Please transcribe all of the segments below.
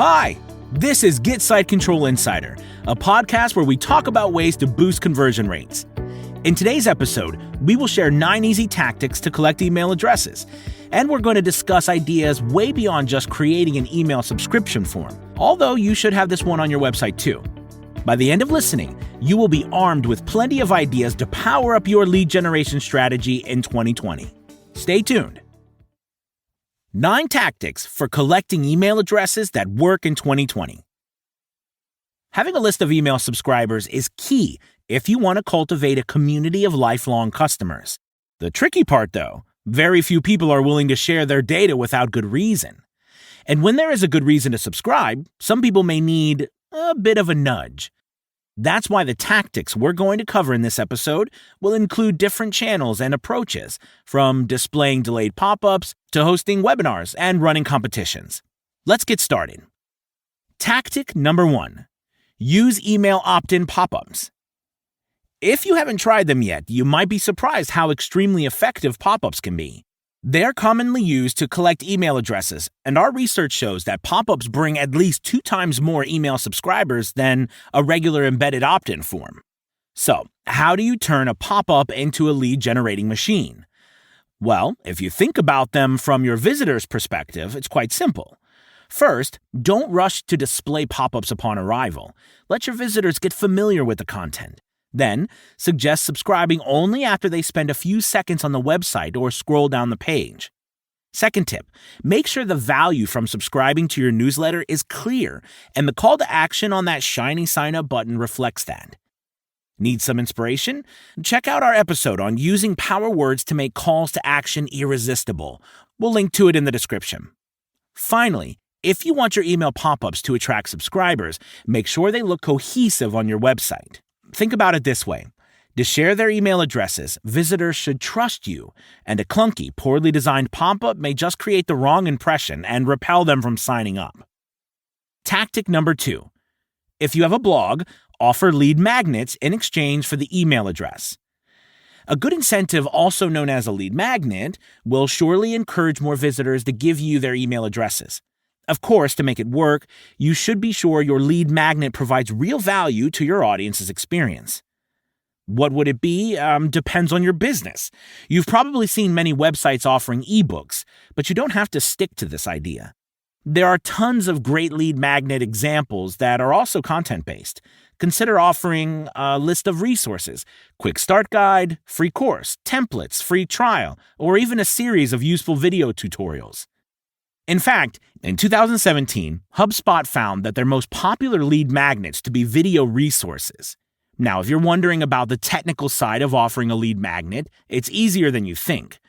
Hi, this is Getsitecontrol Insider, a podcast where we talk about ways to boost conversion rates. In today's episode, we will share 9 easy tactics to collect email addresses, and we're going to discuss ideas way beyond just creating an email subscription form, although you should have this one on your website too. By the end of listening, you will be armed with plenty of ideas to power up your lead generation strategy in 2020. Stay tuned. 9 tactics for collecting email addresses that work in 2020. Having a list of email subscribers is key if you want to cultivate a community of lifelong customers. The tricky part, though, very few people are willing to share their data without good reason. And when there is a good reason to subscribe, some people may need a bit of a nudge. That's why the tactics we're going to cover in this episode will include different channels and approaches, from displaying delayed pop-ups to hosting webinars and running competitions. Let's get started. Tactic number 1. Use email opt-in pop-ups. If you haven't tried them yet, you might be surprised how extremely effective pop-ups can be. They are commonly used to collect email addresses, and our research shows that pop-ups bring at least 2 times more email subscribers than a regular embedded opt-in form. So, how do you turn a pop-up into a lead-generating machine? Well, if you think about them from your visitor's perspective, it's quite simple. First, don't rush to display pop-ups upon arrival. Let your visitors get familiar with the content. Then, suggest subscribing only after they spend a few seconds on the website or scroll down the page. Second tip, make sure the value from subscribing to your newsletter is clear and the call to action on that shiny sign-up button reflects that. Need some inspiration? Check out our episode on using power words to make calls to action irresistible. We'll link to it in the description. Finally, if you want your email pop-ups to attract subscribers, make sure they look cohesive on your website. Think about it this way. To share their email addresses, visitors should trust you, and a clunky, poorly designed pop-up may just create the wrong impression and repel them from signing up. Tactic number 2. If you have a blog, offer lead magnets in exchange for the email address. A good incentive, also known as a lead magnet, will surely encourage more visitors to give you their email addresses. Of course, to make it work, you should be sure your lead magnet provides real value to your audience's experience. What would it be? Depends on your business. You've probably seen many websites offering ebooks, but you don't have to stick to this idea. There are tons of great lead magnet examples that are also content-based. Consider offering a list of resources, quick start guide, free course, templates, free trial, or even a series of useful video tutorials. In fact, in 2017, HubSpot found that their most popular lead magnets to be video resources. Now, if you're wondering about the technical side of offering a lead magnet, it's easier than you think.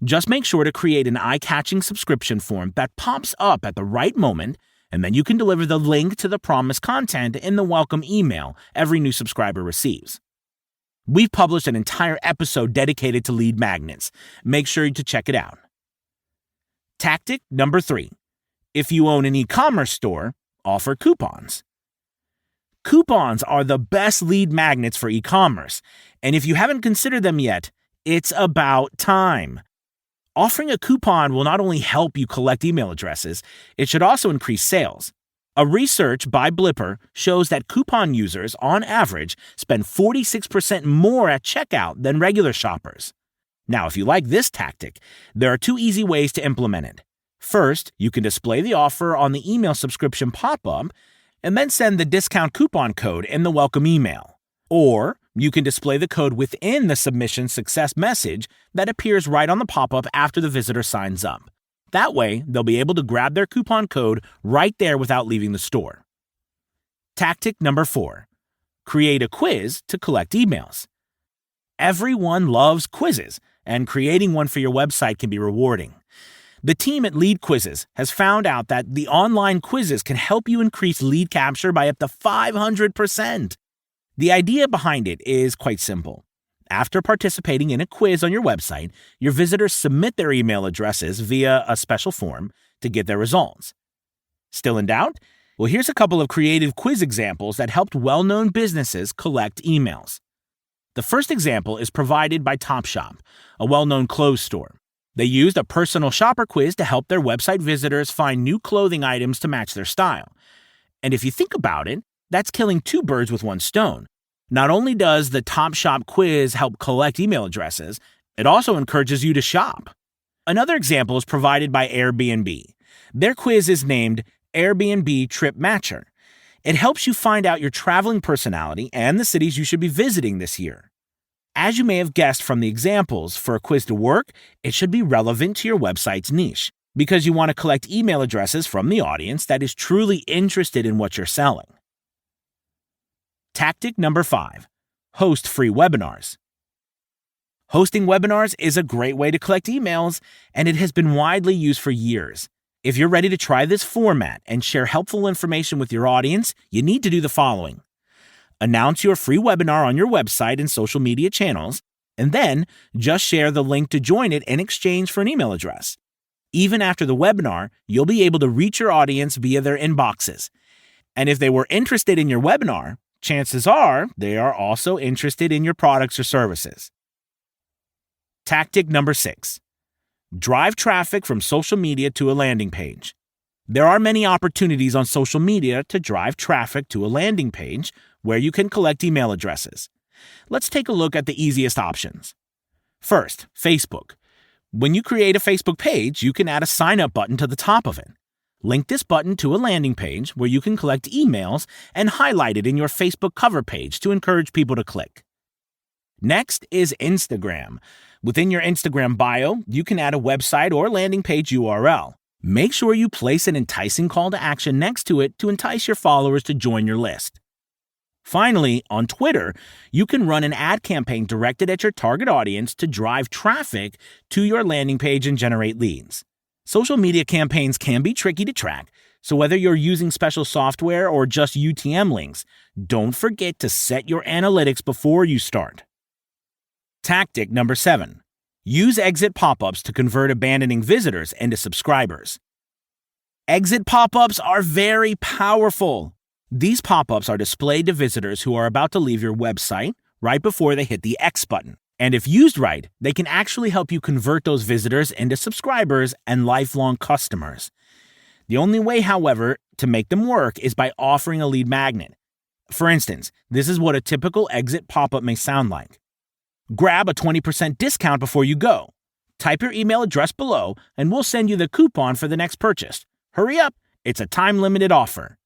Just make sure to create an eye-catching subscription form that pops up at the right moment, and then you can deliver the link to the promised content in the welcome email every new subscriber receives. We've published an entire episode dedicated to lead magnets. Make sure to check it out. Tactic number 3. If you own an e-commerce store, offer coupons. Coupons are the best lead magnets for e-commerce, and if you haven't considered them yet, it's about time. Offering a coupon will not only help you collect email addresses, it should also increase sales. A research by Blipper shows that coupon users, on average, spend 46% more at checkout than regular shoppers. Now, if you like this tactic, there are 2 easy ways to implement it. First, you can display the offer on the email subscription pop-up and then send the discount coupon code in the welcome email. Or you can display the code within the submission success message that appears right on the pop-up after the visitor signs up. That way, they'll be able to grab their coupon code right there without leaving the store. Tactic number 4. Create a quiz to collect emails. Everyone loves quizzes, and creating one for your website can be rewarding. The team at Lead Quizzes has found out that the online quizzes can help you increase lead capture by up to 500%. The idea behind it is quite simple. After participating in a quiz on your website, your visitors submit their email addresses via a special form to get their results. Still in doubt? Well, here's a couple of creative quiz examples that helped well-known businesses collect emails. The first example is provided by Topshop, a well-known clothes store. They used a personal shopper quiz to help their website visitors find new clothing items to match their style. And if you think about it, that's killing two birds with one stone. Not only does the Top Shop quiz help collect email addresses, it also encourages you to shop. Another example is provided by Airbnb. Their quiz is named Airbnb Trip Matcher. It helps you find out your traveling personality and the cities you should be visiting this year. As you may have guessed from the examples, for a quiz to work, it should be relevant to your website's niche, because you want to collect email addresses from the audience that is truly interested in what you're selling. Tactic number 5, host free webinars. Hosting webinars is a great way to collect emails, and it has been widely used for years. If you're ready to try this format and share helpful information with your audience, you need to do the following. Announce your free webinar on your website and social media channels, and then just share the link to join it in exchange for an email address. Even after the webinar, you'll be able to reach your audience via their inboxes. And if they were interested in your webinar, chances are they are also interested in your products or services. Tactic number 6. Drive traffic from social media to a landing page. There are many opportunities on social media to drive traffic to a landing page where you can collect email addresses. Let's take a look at the easiest options. First, Facebook. When you create a Facebook page, you can add a sign-up button to the top of it. Link this button to a landing page where you can collect emails and highlight it in your Facebook cover page to encourage people to click. Next is Instagram. Within your Instagram bio, you can add a website or landing page URL. Make sure you place an enticing call to action next to it to entice your followers to join your list. Finally, on Twitter, you can run an ad campaign directed at your target audience to drive traffic to your landing page and generate leads. Social media campaigns can be tricky to track, so whether you're using special software or just UTM links, don't forget to set your analytics before you start. Tactic number 7. Use exit pop-ups to convert abandoning visitors into subscribers. Exit pop-ups are very powerful. These pop-ups are displayed to visitors who are about to leave your website right before they hit the X button. And if used right, they can actually help you convert those visitors into subscribers and lifelong customers. The only way, however, to make them work is by offering a lead magnet. For instance, this is what a typical exit pop-up may sound like. Grab a 20% discount before you go. Type your email address below and we'll send you the coupon for the next purchase. Hurry up, it's a time-limited offer.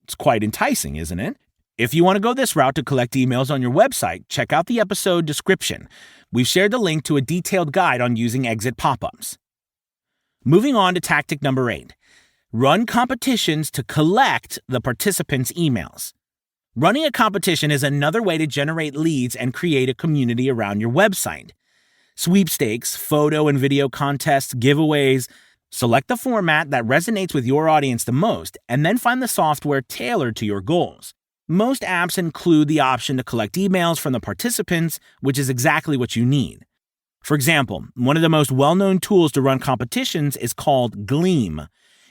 It's quite enticing, isn't it? If you want to go this route to collect emails on your website, check out the episode description. We've shared the link to a detailed guide on using exit pop-ups. Moving on to tactic number 8. Run competitions to collect the participants' emails. Running a competition is another way to generate leads and create a community around your website. Sweepstakes, photo and video contests, giveaways. Select the format that resonates with your audience the most, and then find the software tailored to your goals. Most apps include the option to collect emails from the participants, which is exactly what you need. For example, one of the most well-known tools to run competitions is called Gleam.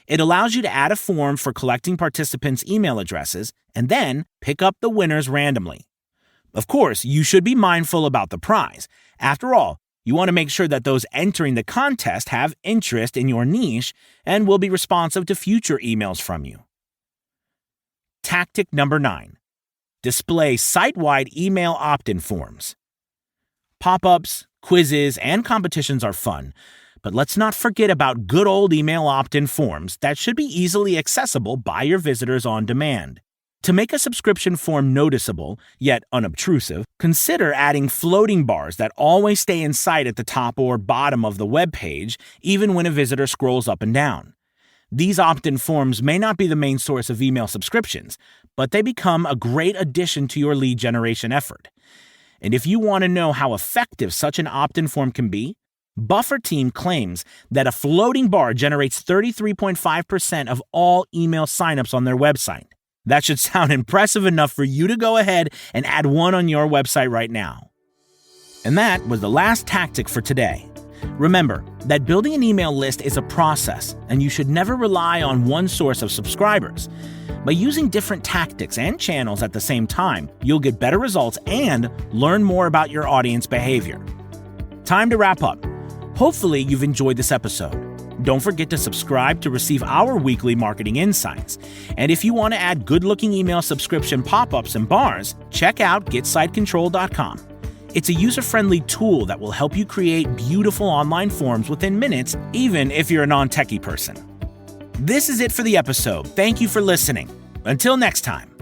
It allows you to add a form for collecting participants' email addresses and then pick up the winners randomly. Of course, you should be mindful about the prize. After all, you want to make sure that those entering the contest have interest in your niche and will be responsive to future emails from you. Tactic number 9. Display site-wide email opt-in forms. Pop-ups, quizzes, and competitions are fun, but let's not forget about good old email opt-in forms that should be easily accessible by your visitors on demand. To make a subscription form noticeable, yet unobtrusive, consider adding floating bars that always stay in sight at the top or bottom of the web page, even when a visitor scrolls up and down. These opt-in forms may not be the main source of email subscriptions, but they become a great addition to your lead generation effort. And if you want to know how effective such an opt-in form can be, Buffer Team claims that a floating bar generates 33.5% of all email signups on their website. That should sound impressive enough for you to go ahead and add one on your website right now. And that was the last tactic for today. Remember that building an email list is a process, and you should never rely on one source of subscribers. By using different tactics and channels at the same time, you'll get better results and learn more about your audience behavior. Time to wrap up. Hopefully, you've enjoyed this episode. Don't forget to subscribe to receive our weekly marketing insights. And if you want to add good-looking email subscription pop-ups and bars, check out Getsitecontrol.com. It's a user-friendly tool that will help you create beautiful online forms within minutes, even if you're a non-techie person. This is it for the episode. Thank you for listening. Until next time.